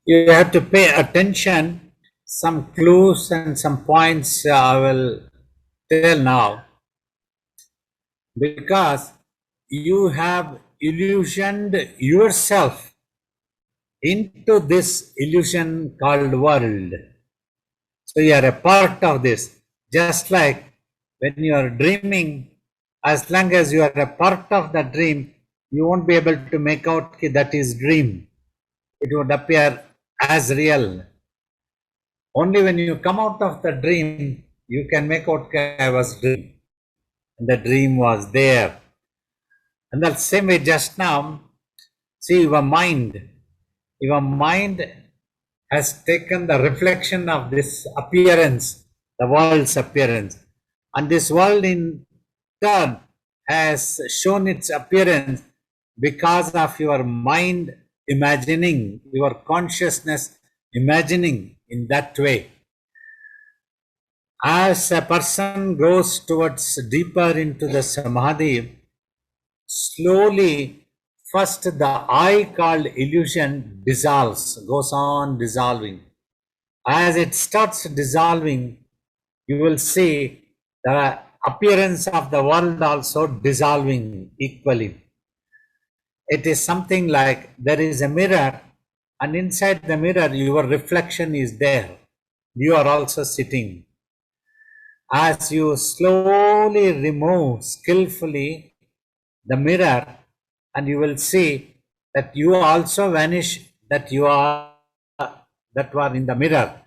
You have to pay attention. Some clues and some points I will tell now, because you have illusioned yourself into this illusion called world. So you are a part of this. Just like when you are dreaming, as long as you are a part of the dream, you won't be able to make out that is dream. It would appear as real. Only when you come out of the dream, you can make out I was dreaming. And the dream was there. And that same way just now, see your mind has taken the reflection of this appearance, the world's appearance. And this world in turn has shown its appearance because of your mind imagining, your consciousness imagining in that way. As a person grows towards deeper into the samadhi, slowly, first the I called illusion dissolves, goes on dissolving. As it starts dissolving, you will see the appearance of the world also dissolving equally. It is something like there is a mirror, and inside the mirror, your reflection is there. You are also sitting. As you slowly remove skillfully the mirror, and you will see that you also vanish, that you are that were in the mirror,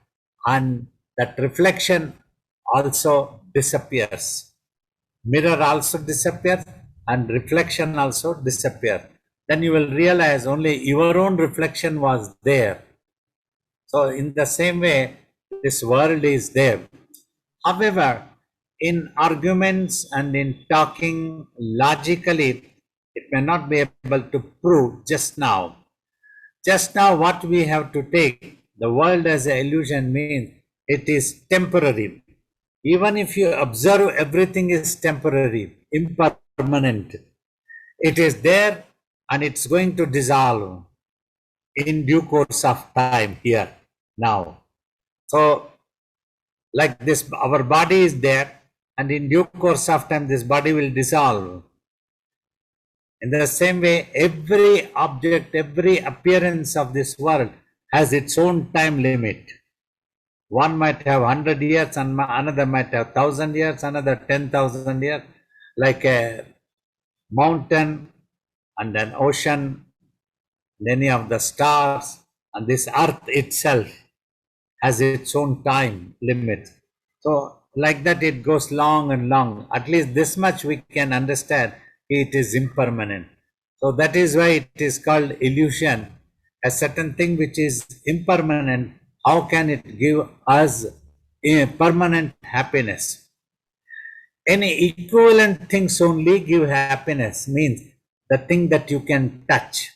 and that reflection also disappears. Mirror also disappears and reflection also disappears. Then you will realize only your own reflection was there. So in the same way, this world is there. However, in arguments and in talking logically, it may not be able to prove just now. Just now, what we have to take, the world as an illusion means it is temporary. Even if you observe, everything is temporary, impermanent. It is there and it's going to dissolve in due course of time here, now. So, like this, our body is there, and in due course of time, this body will dissolve. In the same way, every object, every appearance of this world has its own time limit. One might have 100 years, and another might have 1,000 years, another 10,000 years, like a mountain and an ocean, any of the stars, and this earth itself has its own time limit. So, like that, it goes long and long. At least this much we can understand, it is impermanent. So, that is why it is called illusion. A certain thing which is impermanent, how can it give us a permanent happiness? Any equivalent things only give happiness, means the thing that you can touch.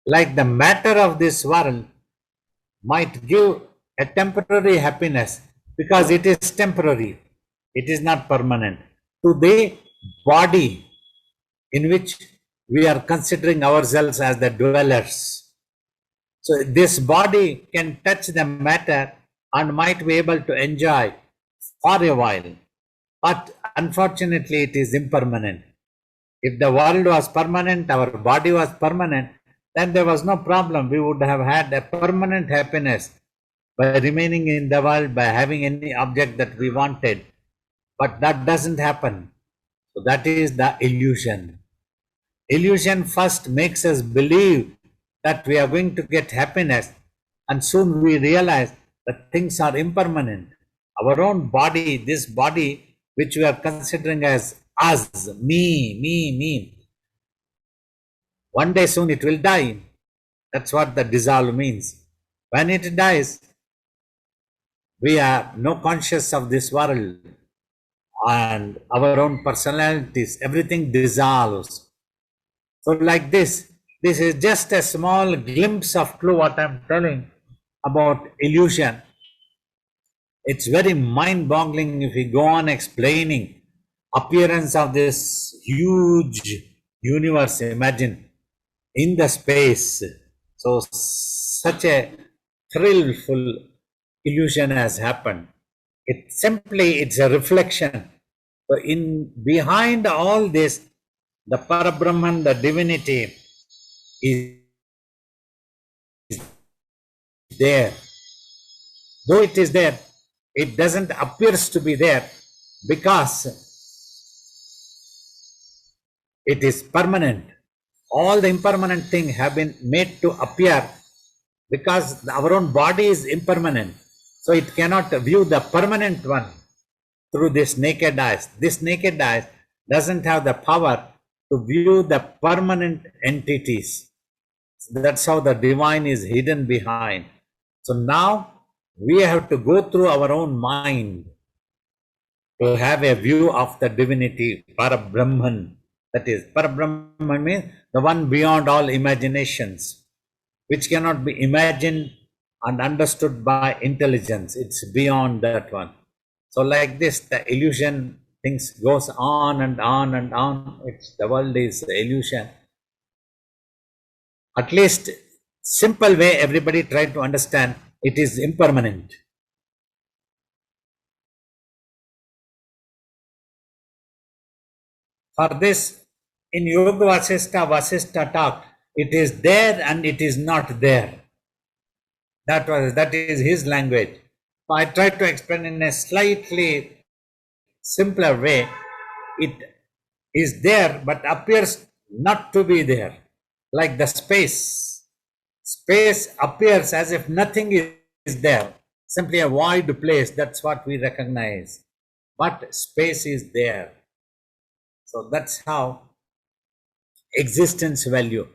Like the matter of this world might give a temporary happiness because it is temporary, it is not permanent. To the body in which we are considering ourselves as the dwellers. So this body can touch the matter and might be able to enjoy for a while, but unfortunately it is impermanent. If the world was permanent, our body was permanent, then there was no problem. We would have had a permanent happiness by remaining in the world, by having any object that we wanted. But that doesn't happen. So that is the illusion. Illusion first makes us believe that we are going to get happiness, and soon we realize that things are impermanent. Our own body, this body which we are considering as us, me, one day soon it will die. That's what the dissolve means. When it dies, we are no conscious of this world and our own personalities, everything dissolves. So like this is just a small glimpse of clue what I'm telling about illusion. It's very mind-boggling if we go on explaining appearance of this huge universe, imagine, in the space. So such a thrillful illusion has happened. It's a reflection. So in behind all this, the Parabrahman, the divinity is there. Though it is there, it doesn't appears to be there because it is permanent. All the impermanent things have been made to appear because our own body is impermanent. So it cannot view the permanent one through this naked eyes. This naked eyes doesn't have the power to view the permanent entities. That's how the divine is hidden behind. So now we have to go through our own mind to have a view of the divinity, Parabrahman. That is, Parabrahman means the one beyond all imaginations, which cannot be imagined and understood by intelligence. It's beyond that one. So like this, the illusion things goes on and on and on. The world is illusion. At least simple way everybody try to understand, it is impermanent. For this, in Yoga Vasistha talk, it is there and it is not there. That is his language. I try to explain in a slightly simpler way. It is there but appears not to be there. Like the space. Space appears as if nothing is there. Simply a void place, that's what we recognize. But space is there. So that's how existence value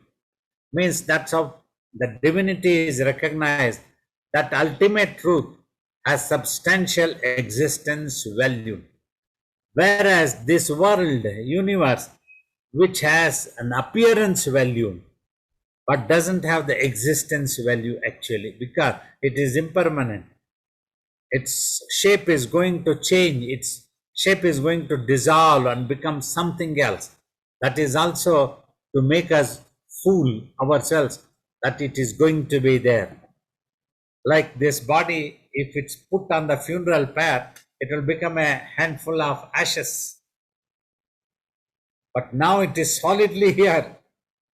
means. That's how the divinity is recognized. That ultimate truth has substantial existence value. Whereas this world, universe, which has an appearance value, but doesn't have the existence value actually, because it is impermanent. Its shape is going to change. Its shape is going to dissolve and become something else. That is also to make us fool ourselves that it is going to be there. Like this body, if it's put on the funeral pyre, it will become a handful of ashes. But now it is solidly here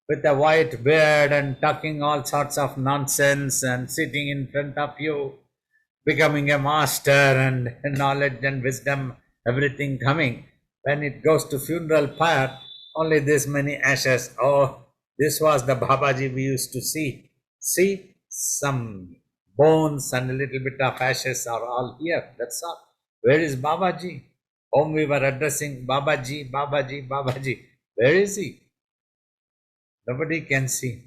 with a white beard and talking all sorts of nonsense and sitting in front of you, becoming a master and knowledge and wisdom, everything coming. When it goes to funeral pyre, only this many ashes. Oh, this was the Babaji we used to see. See, some bones and a little bit of ashes are all here. That's all. Where is Babaji? Whom we were addressing, Babaji, Babaji, Babaji. Where is he? Nobody can see.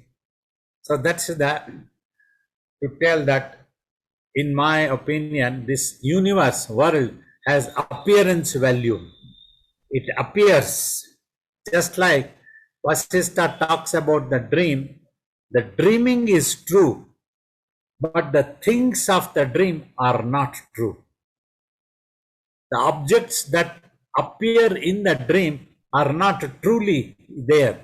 So that's that. To tell that, in my opinion, this universe, world has appearance value. It appears just like Vasistha talks about the dream. The dreaming is true, but the things of the dream are not true. The objects that appear in the dream are not truly there,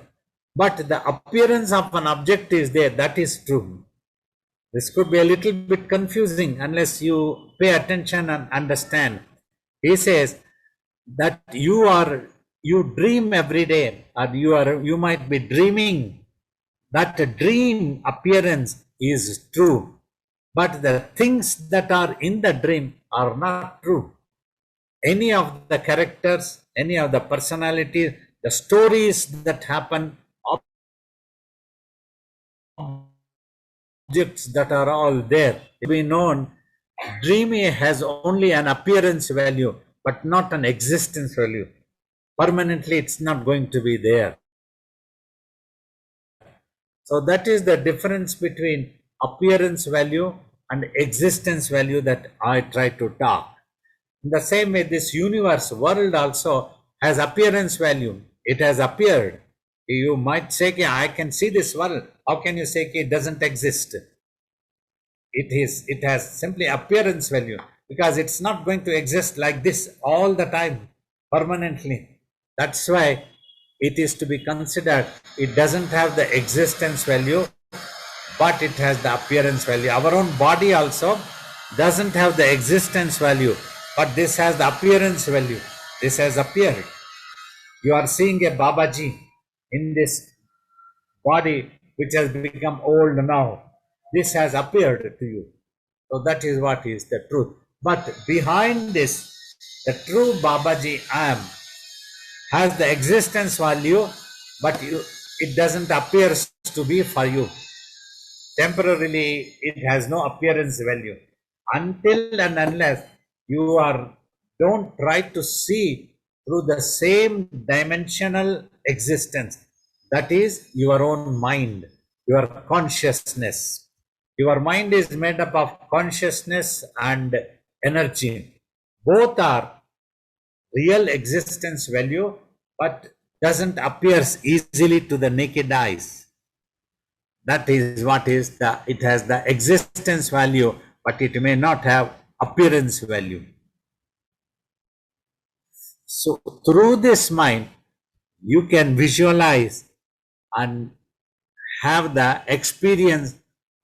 but the appearance of an object is there. That is true. This could be a little bit confusing unless you pay attention and understand. He says that you dream every day, or you might be dreaming. That dream appearance is true, but the things that are in the dream are not true. Any of the characters, any of the personalities, the stories that happen, objects that are all there, it will be known. Dreaming has only an appearance value, but not an existence value. Permanently, it's not going to be there. So that is the difference between appearance value and existence value that I try to talk. In the same way, this universe, world also has appearance value. It has appeared. You might say, I can see this world. How can you say it doesn't exist? It has simply appearance value, because it's not going to exist like this all the time, permanently. That's why it is to be considered. It doesn't have the existence value. but it has the appearance value. Our own body also doesn't have the existence value, but this has the appearance value. This has appeared. You are seeing a Babaji in this body which has become old now. This has appeared to you. So that is what is the truth. But behind this, the true Babaji I am has the existence value, but it doesn't appear to be for you. Temporarily, it has no appearance value. Until and unless you don't try to see through the same dimensional existence, that is your own mind, your consciousness. Your mind is made up of consciousness and energy. Both are real existence value, but doesn't appear easily to the naked eyes. That is what is it has the existence value, but it may not have appearance value. So through this mind, you can visualize and have the experience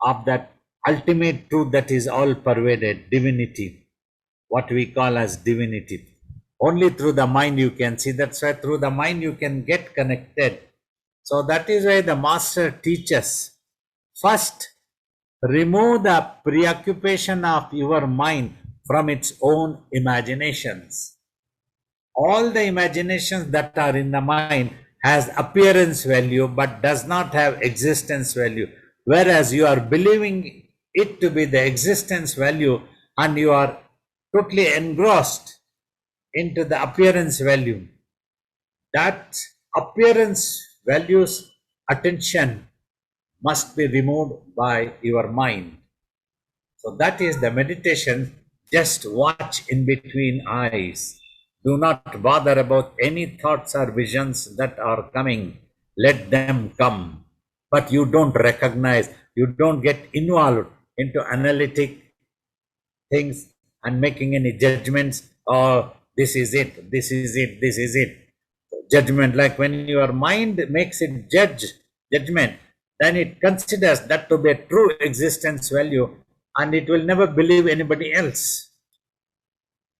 of that ultimate truth that is all pervaded, divinity, what we call as divinity. Only through the mind you can see. That's why through the mind you can get connected. So that is why the master teaches. First, remove the preoccupation of your mind from its own imaginations. All the imaginations that are in the mind has appearance value but does not have existence value. Whereas you are believing it to be the existence value and you are totally engrossed into the appearance value. That appearance value's attention must be removed by your mind. So that is the meditation. Just watch in between eyes. Do not bother about any thoughts or visions that are coming. Let them come. But you don't recognize, you don't get involved into analytic things and making any judgments. Oh, this is it, this is it, this is it. Judgment, like when your mind makes it judgment, then it considers that to be a true existence value and it will never believe anybody else.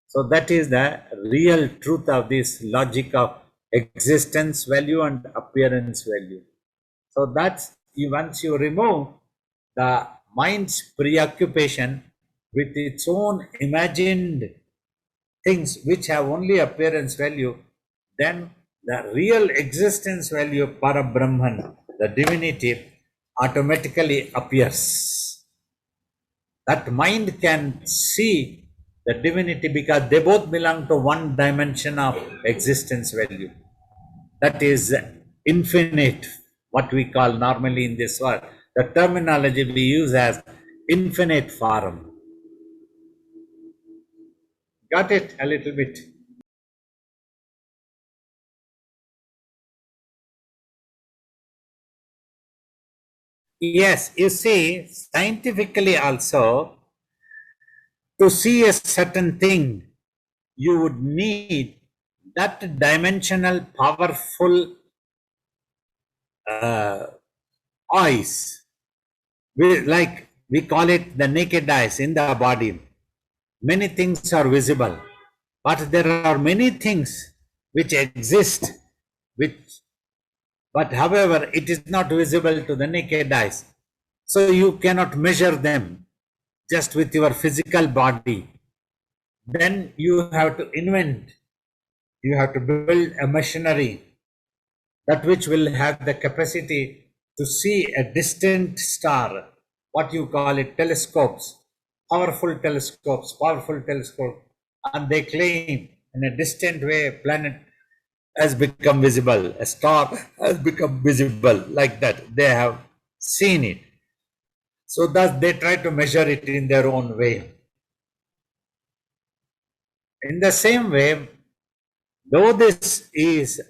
So that is the real truth of this logic of existence value and appearance value. So that's once you remove the mind's preoccupation with its own imagined things which have only appearance value, then the real existence value, Parabrahman, the divinity, automatically appears. That mind can see the divinity because they both belong to one dimension of existence value. That is infinite, what we call normally in this world. The terminology we use as infinite form. Got it a little bit? Yes, you see, scientifically also, to see a certain thing, you would need that dimensional, powerful eyes. Like we call it the naked eyes in the body. Many things are visible, but there are many things which exist, but however, it is not visible to the naked eyes. So you cannot measure them just with your physical body. Then you have to invent, you have to build a machinery that which will have the capacity to see a distant star, what you call it, telescopes, powerful telescopes, and they claim in a distant way a planet has become visible, a star has become visible, like that. They have seen it. So thus they try to measure it in their own way. In the same way, though this is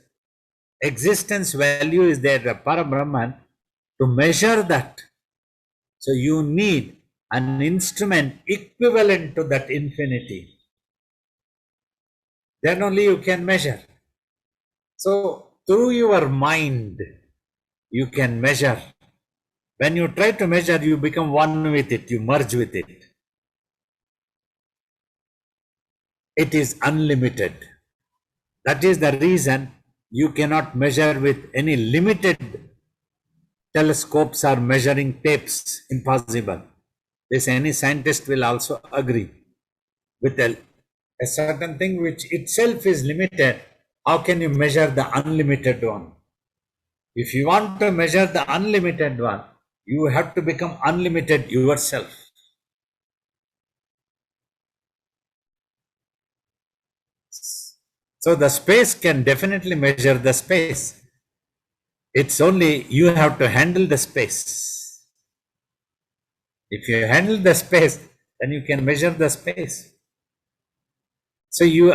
existence value is there, the Parabrahman, to measure that. So you need an instrument equivalent to that infinity. Then only you can measure. So through your mind, you can measure When you try to measure, you become one with it, you merge with it. It is unlimited. That is the reason you cannot measure with any limited telescopes or measuring tapes. Impossible. This any scientist will also agree. With a certain thing which itself is limited, how can you measure the unlimited one? If you want to measure the unlimited one, you have to become unlimited yourself. So the space can definitely measure the space. It's only you have to handle the space. If you handle the space, then you can measure the space. So you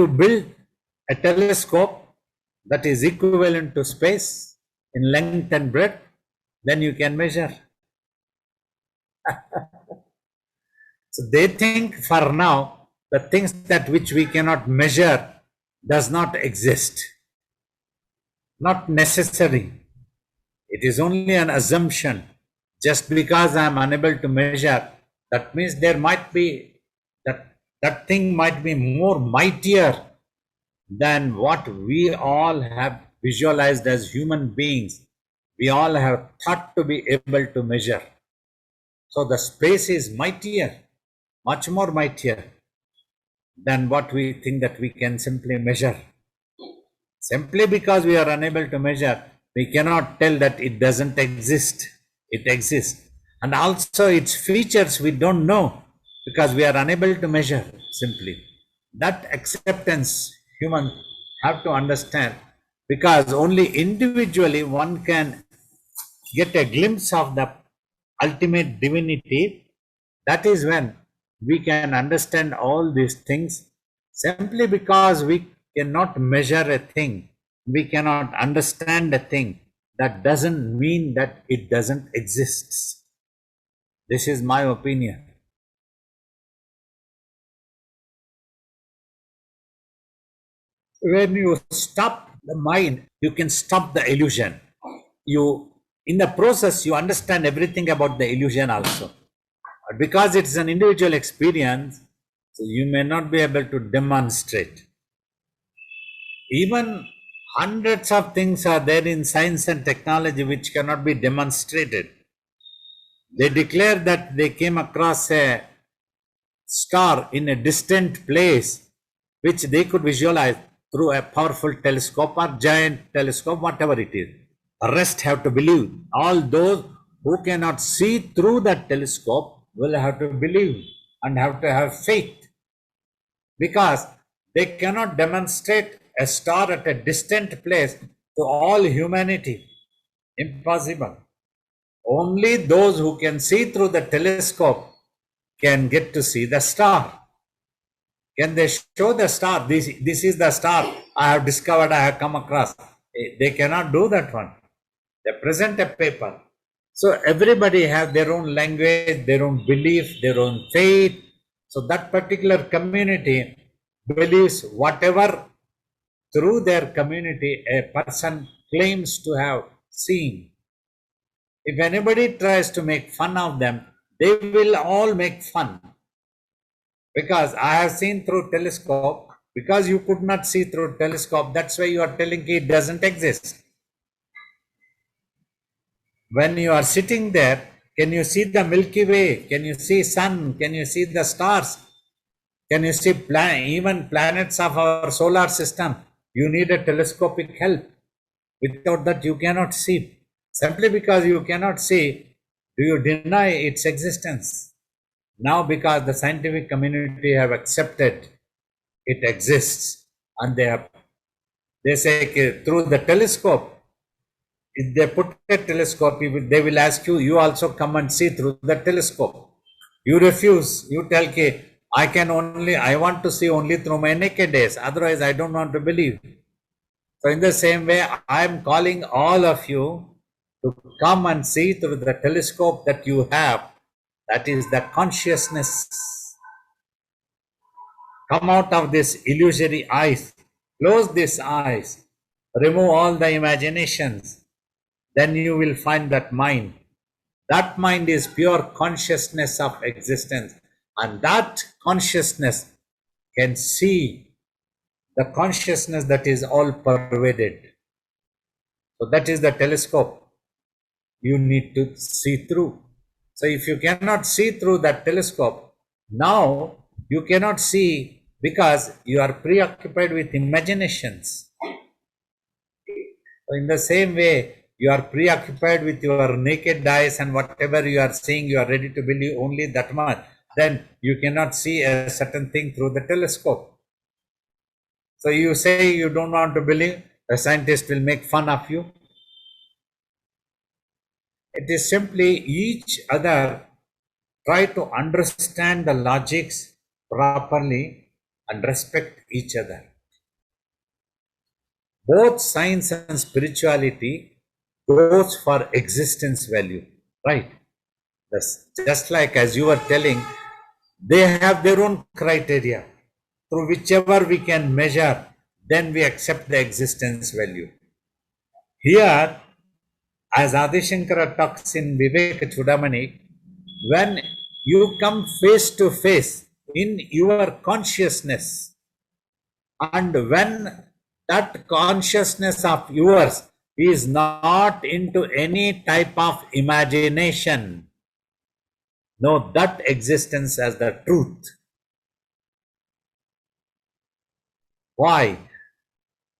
build a telescope that is equivalent to space in length and breadth, then you can measure. So they think for now the things that which we cannot measure does not exist. Not necessary. It is only an assumption. Just because I am unable to measure, that means there might be that thing might be more mightier than what we all have visualized as human beings. We all have thought to be able to measure. So the space is mightier, much more mightier than what we think that we can simply measure. Simply because we are unable to measure, we cannot tell that it doesn't exist. It exists. And also its features we don't know because we are unable to measure simply. That acceptance humans have to understand, because only individually one can get a glimpse of the ultimate divinity. That is when we can understand all these things. Simply because we cannot measure a thing, we cannot understand a thing, that doesn't mean that it doesn't exist. This is my opinion. When you stop the mind, you can stop the illusion. In the process, you understand everything about the illusion also. But because it's an individual experience, so you may not be able to demonstrate. Even hundreds of things are there in science and technology which cannot be demonstrated. They declare that they came across a star in a distant place which they could visualize through a powerful telescope or giant telescope, whatever it is. The rest have to believe. All those who cannot see through that telescope will have to believe and have to have faith, because they cannot demonstrate a star at a distant place to all humanity. Impossible. Only those who can see through the telescope can get to see the star. Can they show the star? This is the star I have discovered, I have come across. They cannot do that one. They present a paper. So everybody have their own language, their own belief, their own faith. So that particular community believes whatever through their community a person claims to have seen. If anybody tries to make fun of them, they will all make fun. Because I have seen through telescope, because you could not see through telescope, that's why you are telling it doesn't exist. When you are sitting there, can you see the Milky Way? Can you see sun? Can you see the stars? Can you see even planets of our solar system? You need a telescopic help. Without that, you cannot see. Simply because you cannot see, do you deny its existence? Now, because the scientific community have accepted it exists, and they say through the telescope, if they put a telescope, they will ask you, you also come and see through the telescope. You refuse. You tell, I want to see only through my naked eyes. Otherwise, I don't want to believe. So in the same way, I am calling all of you to come and see through the telescope that you have. That is the consciousness. Come out of this illusory eyes. Close these eyes. Remove all the imaginations. Then you will find that mind. That mind is pure consciousness of existence, and that consciousness can see the consciousness that is all pervaded. So that is the telescope you need to see through. So if you cannot see through that telescope, now you cannot see because you are preoccupied with imaginations. So in the same way, you are preoccupied with your naked eyes, and whatever you are seeing, you are ready to believe only that much. Then you cannot see a certain thing through the telescope. So you say you don't want to believe, the scientist will make fun of you. It is simply each other try to understand the logics properly and respect each other. Both science and spirituality goes for existence value, right? Just like as you were telling, they have their own criteria through whichever we can measure, then we accept the existence value. Here, as Adi Shankara talks in Viveka Chudamani, when you come face to face in your consciousness, and when that consciousness of yours is not into any type of imagination, know that existence as the truth. Why?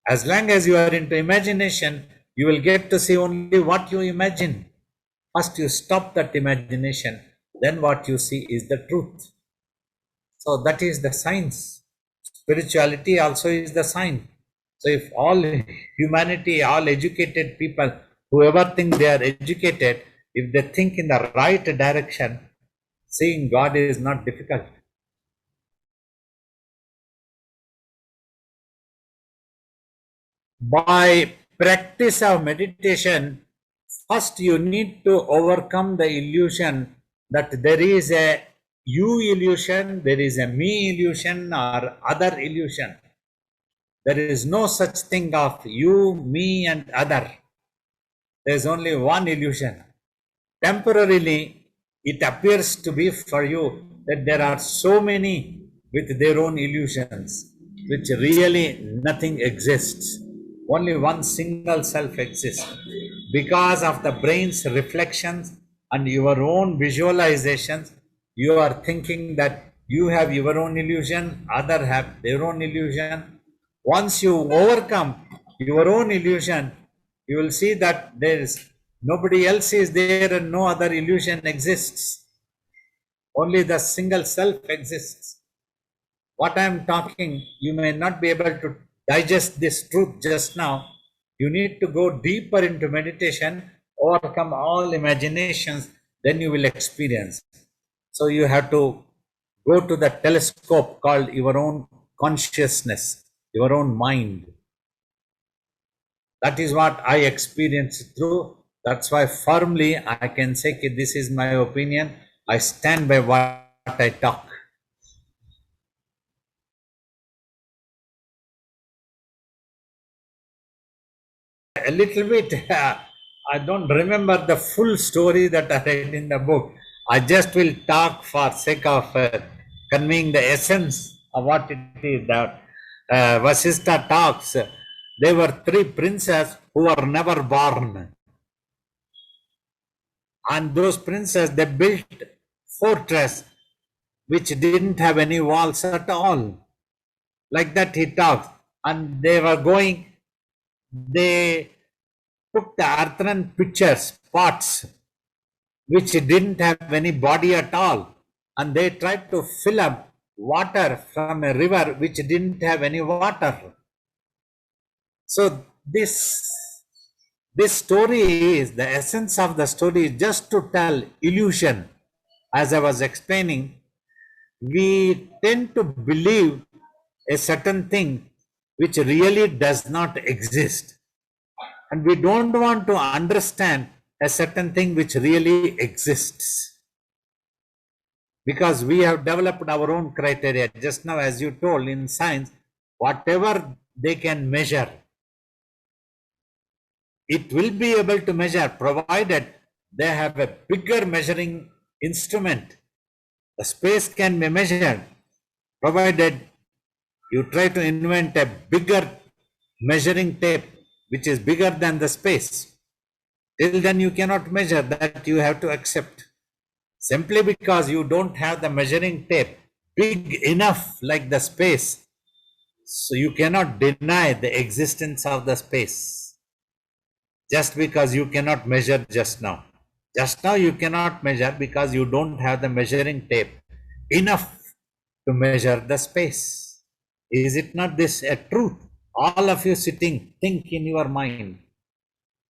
As long as you are into imagination, you will get to see only what you imagine. First you stop that imagination, then what you see is the truth. So that is the science. Spirituality also is the science. So if all humanity, all educated people, whoever think they are educated, if they think in the right direction, seeing God is not difficult. By practice of meditation, first you need to overcome the illusion that there is a you illusion, there is a me illusion or other illusion. There is no such thing of you, me and other. There is only one illusion. Temporarily, it appears to be for you that there are so many with their own illusions, which really nothing exists. Only one single self exists. Because of the brain's reflections and your own visualizations, you are thinking that you have your own illusion, other have their own illusion. Once you overcome your own illusion, you will see that there is nobody else is there and no other illusion exists. Only the single self exists. What I am talking, you may not be able to digest this truth just now. You need to go deeper into meditation, overcome all imaginations, then you will experience. So you have to go to the telescope called your own consciousness, your own mind. That is what I experienced through. That's why firmly I can say this is my opinion. I stand by what I talk. A little bit, I don't remember the full story that I read in the book. I just will talk for sake of conveying the essence of what it is that Vasistha talks. There were three princes who were never born. And those princes, they built fortress which didn't have any walls at all. Like that he talks. And they were going, they took the earthen pitchers, pots, which didn't have any body at all. And they tried to fill up water from a river which didn't have any water. So this story is, the essence of the story is just to tell illusion. As I was explaining, we tend to believe a certain thing which really does not exist. And we don't want to understand a certain thing which really exists. Because we have developed our own criteria. Just now, as you told, in science, whatever they can measure, it will be able to measure, provided they have a bigger measuring instrument. The space can be measured, provided you try to invent a bigger measuring tape which is bigger than the space. Till then you cannot measure, that you have to accept. Simply because you don't have the measuring tape big enough like the space, so you cannot deny the existence of the space. Just because you cannot measure just now. Just now you cannot measure because you don't have the measuring tape enough to measure the space. Is it not this a truth? All of you sitting, think in your mind.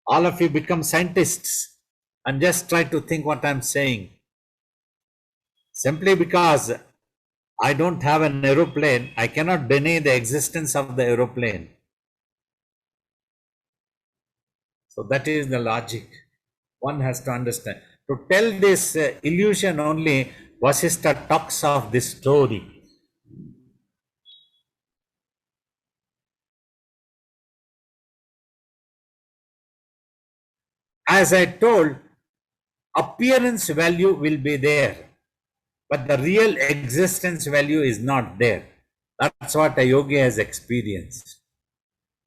All of you become scientists and just try to think what I'm saying. Simply because I don't have an aeroplane, I cannot deny the existence of the aeroplane. So that is the logic. One has to understand. To tell this illusion only, Vasishtha talks of this story. As I told, appearance value will be there, but the real existence value is not there. That's what a yogi has experienced.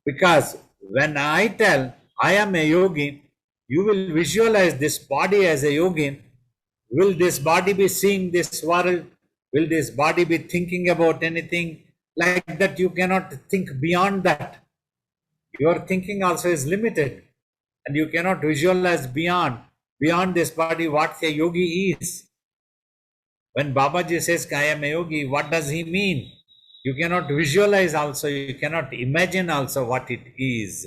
Because when I tell I am a yogi, you will visualize this body as a yogi. Will this body be seeing this world? Will this body be thinking about anything? Like that, you cannot think beyond that. Your thinking also is limited, and you cannot visualize beyond this body what a yogi is. When Babaji says I am a yogi, what does he mean? You cannot visualize also, you cannot imagine also what it is.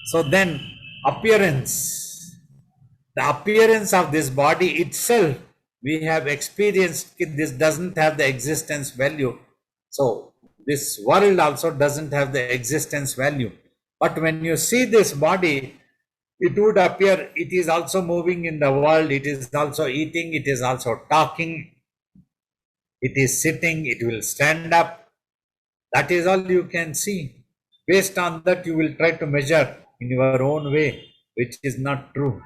So then, appearance, the appearance of this body itself, we have experienced this doesn't have the existence value. So this world also doesn't have the existence value. But when you see this body, it would appear it is also moving in the world, it is also eating, it is also talking, it is sitting, it will stand up. That is all you can see. Based on that, you will try to measure in your own way, which is not true.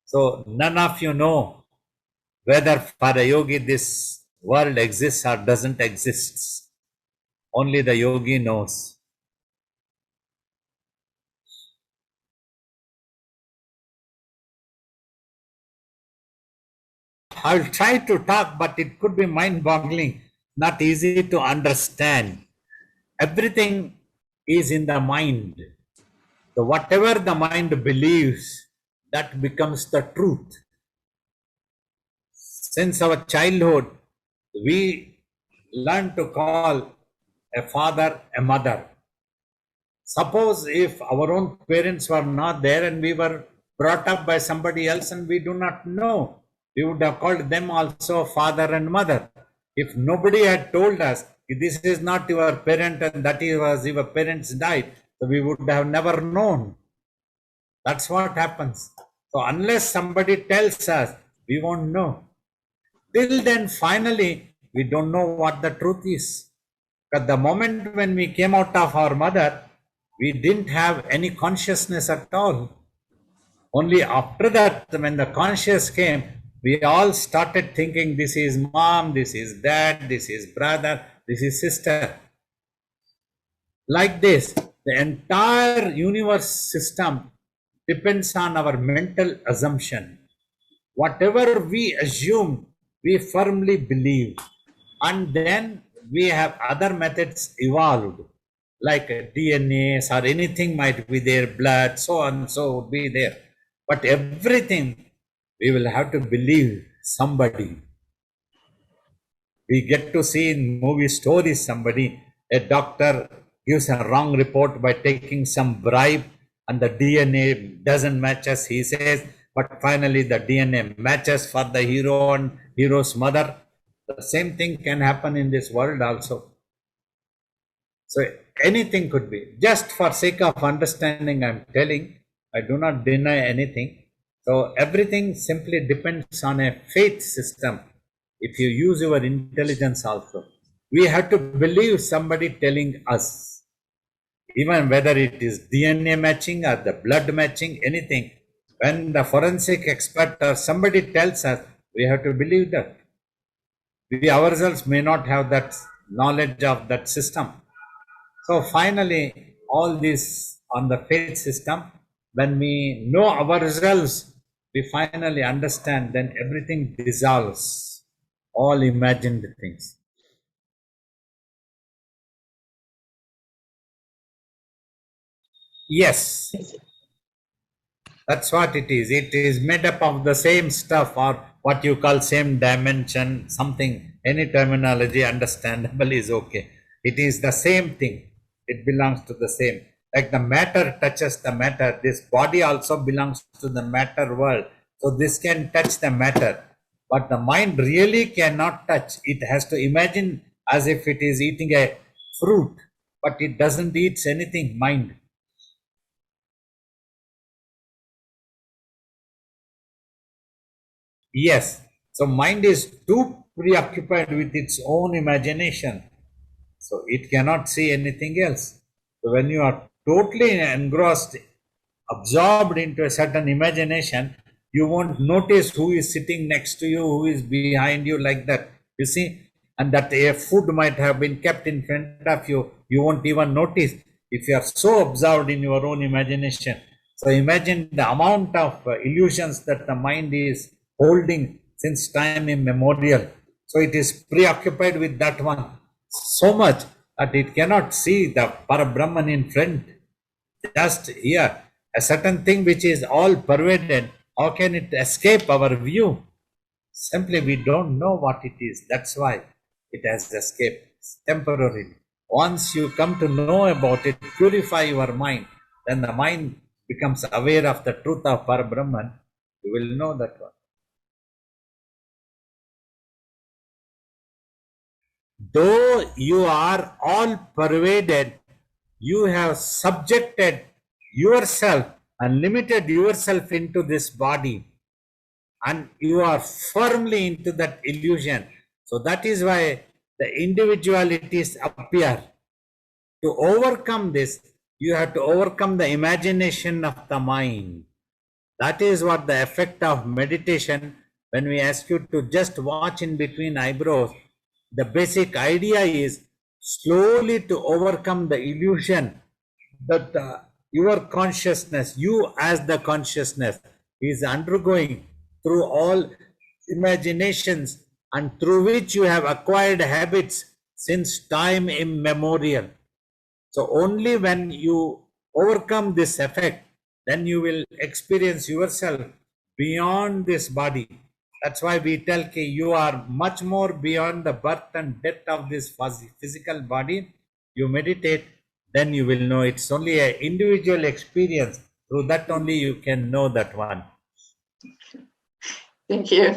So none of you know whether for a yogi this world exists or doesn't exist. Only the yogi knows. I will try to talk, but it could be mind-boggling, not easy to understand. Everything is in the mind. So whatever the mind believes, that becomes the truth. Since our childhood, we learn to call a father a mother. Suppose if our own parents were not there and we were brought up by somebody else and we do not know, we would have called them also father and mother. If nobody had told us, this is not your parent and that was your parents died, so we would have never known. That's what happens. So unless somebody tells us, we won't know. Till then, finally, we don't know what the truth is. At the moment when we came out of our mother, we didn't have any consciousness at all. Only after that, when the conscious came, we all started thinking this is mom, this is dad, this is brother, this is sister. Like this, the entire universe system depends on our mental assumption. Whatever we assume, we firmly believe. And then we have other methods evolved, like DNAs or anything might be there, blood, so on, so would be there. But everything we will have to believe somebody. We get to see in movie stories somebody, a doctor gives a wrong report by taking some bribe and the DNA doesn't match as he says, but finally the DNA matches for the hero and hero's mother. The same thing can happen in this world also. So anything could be. Just for sake of understanding, I'm telling, I do not deny anything. So everything simply depends on a faith system. If you use your intelligence also, we have to believe somebody telling us, even whether it is DNA matching or the blood matching, anything. When the forensic expert or somebody tells us, we have to believe that. We ourselves may not have that knowledge of that system. So finally, all this on the faith system, when we know ourselves, we finally understand, then everything dissolves, all imagined things. Yes, that's what it is. It is made up of the same stuff, or what you call same dimension, something, any terminology understandable is okay. It is the same thing. It belongs to the same. Like the matter touches the matter, this body also belongs to the matter world. So this can touch the matter. But the mind really cannot touch. It has to imagine as if it is eating a fruit, but it doesn't eat anything, mind. Yes. So mind is too preoccupied with its own imagination. So it cannot see anything else. So when you are totally engrossed, absorbed into a certain imagination, you won't notice who is sitting next to you, who is behind you, like that. You see, and that a food might have been kept in front of you, you won't even notice if you are so absorbed in your own imagination. So imagine the amount of illusions that the mind is holding since time immemorial. So it is preoccupied with that one so much that it cannot see the Parabrahman in front. Just here, a certain thing which is all pervaded, how can it escape our view? Simply we don't know what it is. That's why it has escaped temporarily. Once you come to know about it, purify your mind, then the mind becomes aware of the truth of Parabrahman. You will know that one. Though you are all pervaded, you have subjected yourself and limited yourself into this body, and you are firmly into that illusion. So that is why the individualities appear. To overcome this, you have to overcome the imagination of the mind. That is what the effect of meditation. When we ask you to just watch in between eyebrows, the basic idea is slowly to overcome the illusion that your consciousness, you as the consciousness, is undergoing through all imaginations, and through which you have acquired habits since time immemorial. So only when you overcome this effect, then you will experience yourself beyond this body. That's why we tell you are much more beyond the birth and death of this physical body. You meditate, then you will know it's only an individual experience. Through that only you can know that one. Thank you.